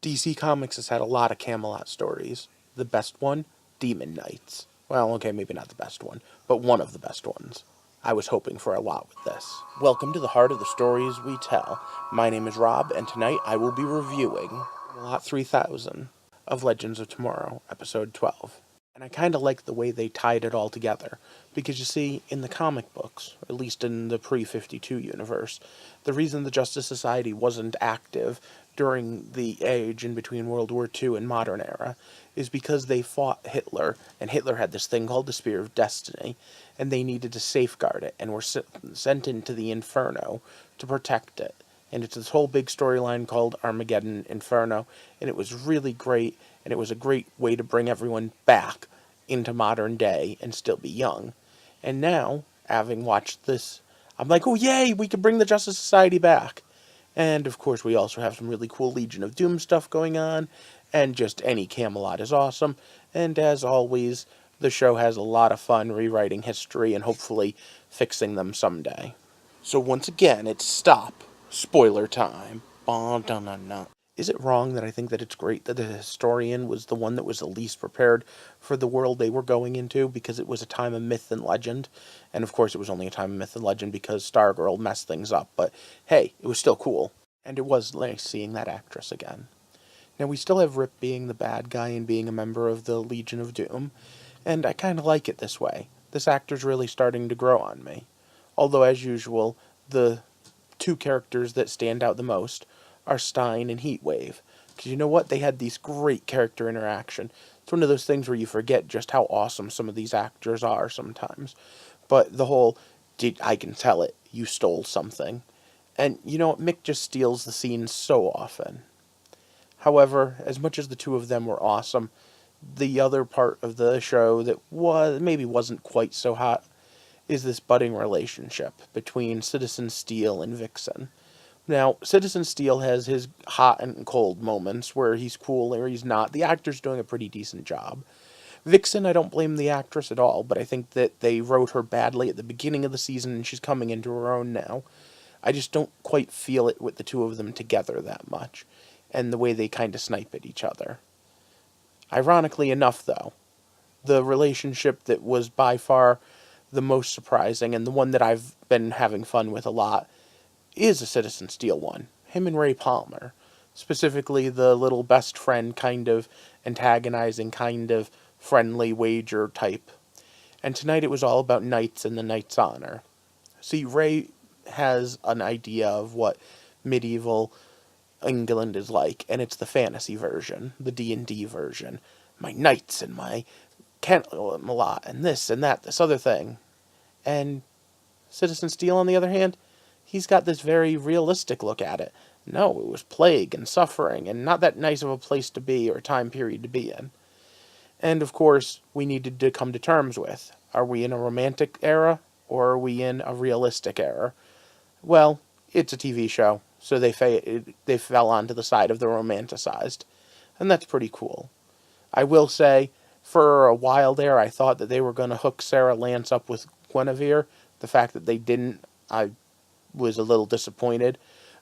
DC Comics has had a lot of Camelot stories. The best one, Demon Knights. Well, okay, maybe not the best one, but one of the best ones. I was hoping for a lot with this. Welcome to the heart of the stories we tell. My name is Rob, and tonight I will be reviewing Lot 3000 of Legends of Tomorrow, Episode 12. And I kind of like the way they tied it all together, because you see, in the comic books, or at least in the pre-52 universe, the reason the Justice Society wasn't active during the age in between World War II and modern era is because they fought Hitler, and Hitler had this thing called the Spear of Destiny, and they needed to safeguard it, and were sent into the Inferno to protect it. And it's this whole big storyline called Armageddon Inferno, and it was really great, and it was a great way to bring everyone back into modern day and still be young. And now, having watched this, I'm like, oh yay, we can bring the Justice Society back. And of course we also have some really cool Legion of Doom stuff going on, and just any Camelot is awesome. And as always, the show has a lot of fun rewriting history and hopefully fixing them someday. So once again, it's stop. Spoiler time. Is it wrong that I think that it's great that the historian was the one that was the least prepared for the world they were going into because it was a time of myth and legend? And of course it was only a time of myth and legend because Stargirl messed things up, but hey, it was still cool. And it was nice seeing that actress again. Now we still have Rip being the bad guy and being a member of the Legion of Doom, and I kind of like it this way. This actor's really starting to grow on me. Although, as usual, the two characters that stand out the most are Stein and Heatwave. Because you know what? They had these great character interaction. It's one of those things where you forget just how awesome some of these actors are sometimes. But the whole, I can tell it, you stole something. And you know what? Mick just steals the scene so often. However, as much as the two of them were awesome, the other part of the show that maybe wasn't quite so hot is this budding relationship between Citizen Steel and Vixen. Now, Citizen Steel has his hot and cold moments where he's cool or he's not. The actor's doing a pretty decent job. Vixen, I don't blame the actress at all, but I think that they wrote her badly at the beginning of the season and she's coming into her own now. I just don't quite feel it with the two of them together that much, and the way they kind of snipe at each other. Ironically enough, though, the relationship that was by far the most surprising and the one that I've been having fun with a lot is a Citizen Steel one. Him and Ray Palmer. Specifically the little best friend kind of antagonizing, kind of friendly wager type. And tonight it was all about knights and the knight's honor. See, Ray has an idea of what medieval England is like, and it's the fantasy version, the D&D version. My knights and my Camelot and this and that, this other thing. And Citizen Steel, on the other hand, he's got this very realistic look at it. No, it was plague and suffering, and not that nice of a place to be or time period to be in. And of course, we needed to come to terms with, are we in a romantic era, or are we in a realistic era? Well, it's a TV show, so they fell onto the side of the romanticized. And that's pretty cool. I will say, for a while there, I thought that they were going to hook Sarah Lance up with Guinevere. The fact that they didn't, I was a little disappointed.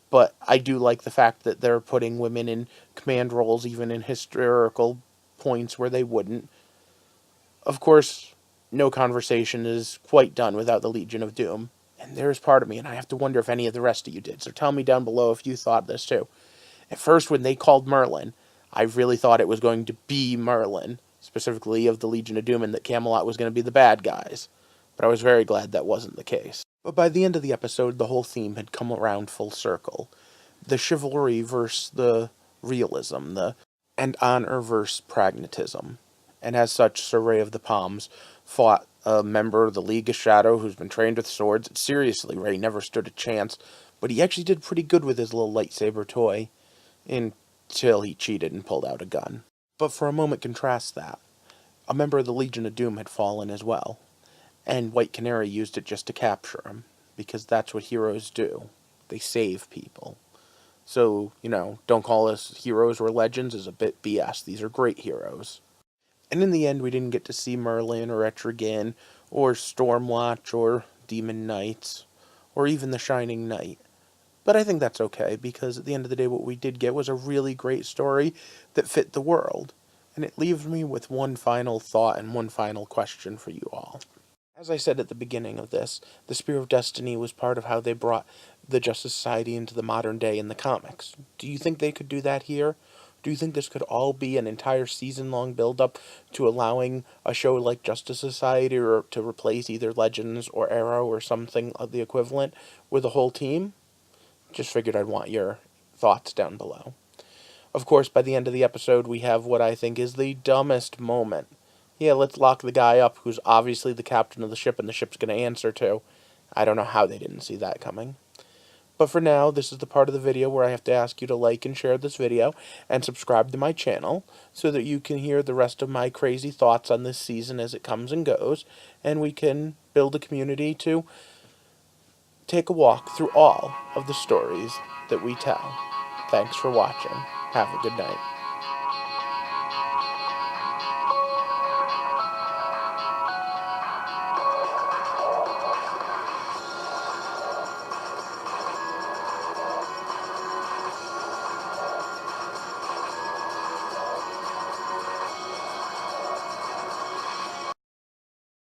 But I do like the fact that they're putting women in command roles, even in historical points where they wouldn't. Of course, no conversation is quite done without the Legion of Doom. And there's part of me, and I have to wonder if any of the rest of you did. So tell me down below if you thought this too. At first, when they called Merlin, I really thought it was going to be Merlin, specifically of the Legion of Doom, and that Camelot was going to be the bad guys. But I was very glad that wasn't the case. But by the end of the episode, the whole theme had come around full circle. The chivalry versus the realism, and honor versus pragmatism. And as such, Sir Ray of the Palms fought a member of the League of Shadow who's been trained with swords. Seriously, Ray never stood a chance, but he actually did pretty good with his little lightsaber toy until he cheated and pulled out a gun. But for a moment, contrast that. A member of the Legion of Doom had fallen as well, and White Canary used it just to capture him, because that's what heroes do. They save people. So, don't call us heroes or legends is a bit BS. These are great heroes. And in the end, we didn't get to see Merlin or Etrigan or Stormwatch or Demon Knights or even the Shining Knight. But I think that's okay, because at the end of the day, what we did get was a really great story that fit the world. And it leaves me with one final thought and one final question for you all. As I said at the beginning of this, the Spear of Destiny was part of how they brought the Justice Society into the modern day in the comics. Do you think they could do that here? Do you think this could all be an entire season-long build-up to allowing a show like Justice Society or to replace either Legends or Arrow or something of the equivalent with a whole team? Just figured I'd want your thoughts down below. Of course, by the end of the episode, we have what I think is the dumbest moment. Yeah, let's lock the guy up who's obviously the captain of the ship and the ship's going to answer to. I don't know how they didn't see that coming. But for now, this is the part of the video where I have to ask you to like and share this video and subscribe to my channel so that you can hear the rest of my crazy thoughts on this season as it comes and goes, and we can build a community to take a walk through all of the stories that we tell. Thanks for watching. Have a good night.